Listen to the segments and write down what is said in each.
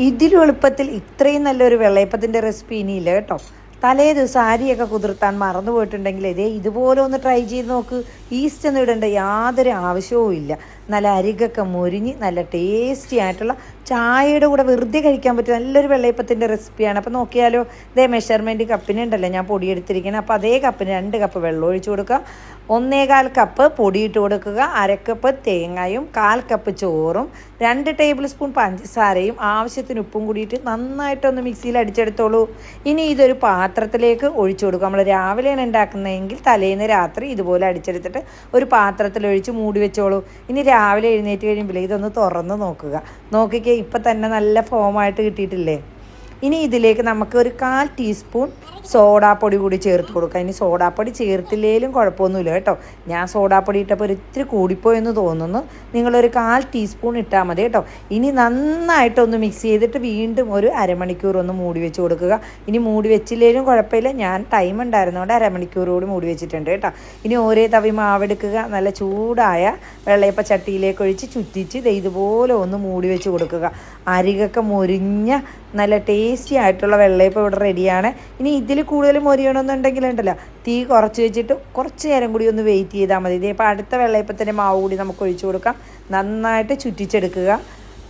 ഇതിലും എളുപ്പത്തിൽ ഇത്രയും നല്ലൊരു വെള്ളയപ്പത്തിൻ്റെ റെസിപ്പി ഇനിയില്ല കേട്ടോ. തലേ ദിവസം അരിയൊക്കെ കുതിർത്താൻ മറന്നു പോയിട്ടുണ്ടെങ്കിൽ ഇതുപോലെ ഒന്ന് ട്രൈ ചെയ്ത് നോക്ക്. ഈസ്റ്റ് ഒന്നും ഇടേണ്ട യാതൊരു ആവശ്യവും ഇല്ല. നല്ല അരികൊക്കെ മൊരിഞ്ഞ് നല്ല ടേസ്റ്റി ആയിട്ടുള്ള ചായയുടെ കൂടെ വെറുതെ കഴിക്കാൻ പറ്റിയ നല്ലൊരു വെള്ളയപ്പത്തിൻ്റെ റെസിപ്പിയാണ്. അപ്പോൾ നോക്കിയാലോ, ഇതേ മെഷർമെൻറ്റ് കപ്പിനുണ്ടല്ലോ ഞാൻ പൊടിയെടുത്തിരിക്കുന്നത്. അപ്പോൾ അതേ കപ്പിന് 2 കപ്പ് വെള്ളം ഒഴിച്ചു കൊടുക്കുക, 1/4 കപ്പ് പൊടിയിട്ട് കൊടുക്കുക, 1/2 കപ്പ് തേങ്ങയും 1/4 കപ്പ് ചോറും 2 ടേബിൾ സ്പൂൺ പഞ്ചസാരയും ആവശ്യത്തിന് ഉപ്പും കൂടിയിട്ട് നന്നായിട്ടൊന്ന് മിക്സിയിൽ അടിച്ചെടുത്തോളൂ. ഇനി ഇതൊരു പാത്രത്തിലേക്ക് ഒഴിച്ചു കൊടുക്കുക. നമ്മൾ രാവിലെയാണ് ഉണ്ടാക്കുന്നതെങ്കിൽ തലേന്ന് രാത്രി ഇതുപോലെ അടിച്ചെടുത്തിട്ട് ഒരു പാത്രത്തിൽ ഒഴിച്ച് മൂടി വെച്ചോളൂ. ഇനി രാവിലെ എഴുന്നേറ്റ് കഴിയുമ്പോൾ ഇതൊന്ന് തുറന്ന് നോക്കിക്കേ, ഇപ്പം തന്നെ നല്ല ഫോമായിട്ട് കിട്ടിയിട്ടില്ലേ. ഇനി ഇതിലേക്ക് നമുക്ക് ഒരു 1/4 ടീസ്പൂൺ സോഡാപ്പൊടി കൂടി ചേർത്ത് കൊടുക്കാം. ഇനി സോഡാപ്പൊടി ചേർത്തില്ലേലും കുഴപ്പമൊന്നുമില്ല കേട്ടോ. ഞാൻ സോഡാപ്പൊടി ഇട്ടപ്പോൾ ഒരിത്തിരി കൂടിപ്പോയെന്ന് തോന്നുന്നു. നിങ്ങളൊരു 1/4 ടീസ്പൂൺ ഇട്ടാൽ മതി കേട്ടോ. ഇനി നന്നായിട്ടൊന്ന് മിക്സ് ചെയ്തിട്ട് വീണ്ടും ഒരു അരമണിക്കൂർ ഒന്ന് മൂടി വെച്ച് കൊടുക്കുക. ഇനി മൂടി വെച്ചില്ലേലും കുഴപ്പമില്ല, ഞാൻ ടൈം ഉണ്ടായിരുന്നതുകൊണ്ട് അരമണിക്കൂർ കൂടി മൂടി വെച്ചിട്ടുണ്ട് കേട്ടോ. ഇനി ഓരോ തവി മാവെടുക്കുക, നല്ല ചൂടായ വെള്ളയപ്പ ചട്ടിയിലേക്ക് ഒഴിച്ച് ചുറ്റിച്ച് ഇതുപോലെ ഒന്ന് മൂടി വെച്ച് കൊടുക്കുക. അരികൊക്കെ മൊരിഞ്ഞ നല്ല ടേസ്റ്റി ആയിട്ടുള്ള വെള്ളയപ്പം ഇവിടെ റെഡിയാണ്. ഇനി ഇതിൽ കൂടുതൽ മൊരിയണമെന്നുണ്ടെങ്കിൽ ഉണ്ടല്ലോ, തീ കുറച്ച് വെച്ചിട്ട് കുറച്ച് നേരം കൂടി ഒന്ന് വെയിറ്റ് ചെയ്താൽ മതി. ഇതേ ഇപ്പോൾ അടുത്ത വെള്ളയപ്പത്തിൻ്റെ മാവ് കൂടി നമുക്ക് ഒഴിച്ചു കൊടുക്കാം. നന്നായിട്ട് ചുറ്റിച്ചെടുക്കുക.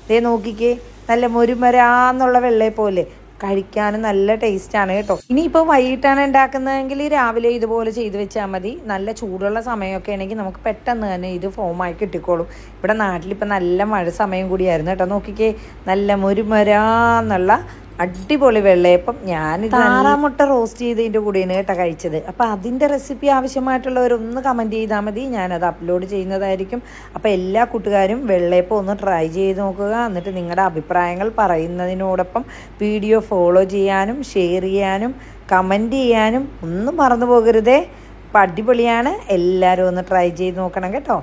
ഇതേ നോക്കിക്കേ, നല്ല മൊരുമരാന്നുള്ള വെള്ളയപ്പമല്ലേ, കഴിക്കാനും നല്ല ടേസ്റ്റാണ് കേട്ടോ. ഇനിയിപ്പോൾ വൈകിട്ടാണ് ഉണ്ടാക്കുന്നതെങ്കിൽ രാവിലെ ഇതുപോലെ ചെയ്ത് വെച്ചാൽ മതി. നല്ല ചൂടുള്ള സമയമൊക്കെ ആണെങ്കിൽ നമുക്ക് പെട്ടെന്ന് തന്നെ ഇത് ഫോമായി കിട്ടിക്കോളും. ഇവിടെ നാട്ടിലിപ്പോൾ നല്ല മഴ സമയം കൂടിയായിരുന്നു കേട്ടോ. നോക്കിക്കേ, നല്ല മൊരുമരാന്നുള്ള അടിപൊളി വെള്ളയപ്പം. ഞാൻ താറാമുട്ട റോസ്റ്റ് ചെയ്തതിൻ്റെ കൂടെയാണ് കേട്ടോ കഴിച്ചത്. അപ്പോൾ അതിൻ്റെ റെസിപ്പി ആവശ്യമായിട്ടുള്ളവരൊന്ന് കമൻറ്റ് ചെയ്താൽ മതി, ഞാനത് അപ്ലോഡ് ചെയ്യുന്നതായിരിക്കും. അപ്പോൾ എല്ലാ കൂട്ടുകാരും വെള്ളയപ്പം ഒന്ന് ട്രൈ ചെയ്ത് നോക്കുക. എന്നിട്ട് നിങ്ങളുടെ അഭിപ്രായങ്ങൾ പറയുന്നതിനോടൊപ്പം വീഡിയോ ഫോളോ ചെയ്യാനും ഷെയർ ചെയ്യാനും കമൻറ്റ് ചെയ്യാനും ഒന്നും മറന്നു പോകരുതേ. അപ്പോൾ അടിപൊളിയാണ്, എല്ലാവരും ഒന്ന് ട്രൈ ചെയ്ത് നോക്കണം കേട്ടോ.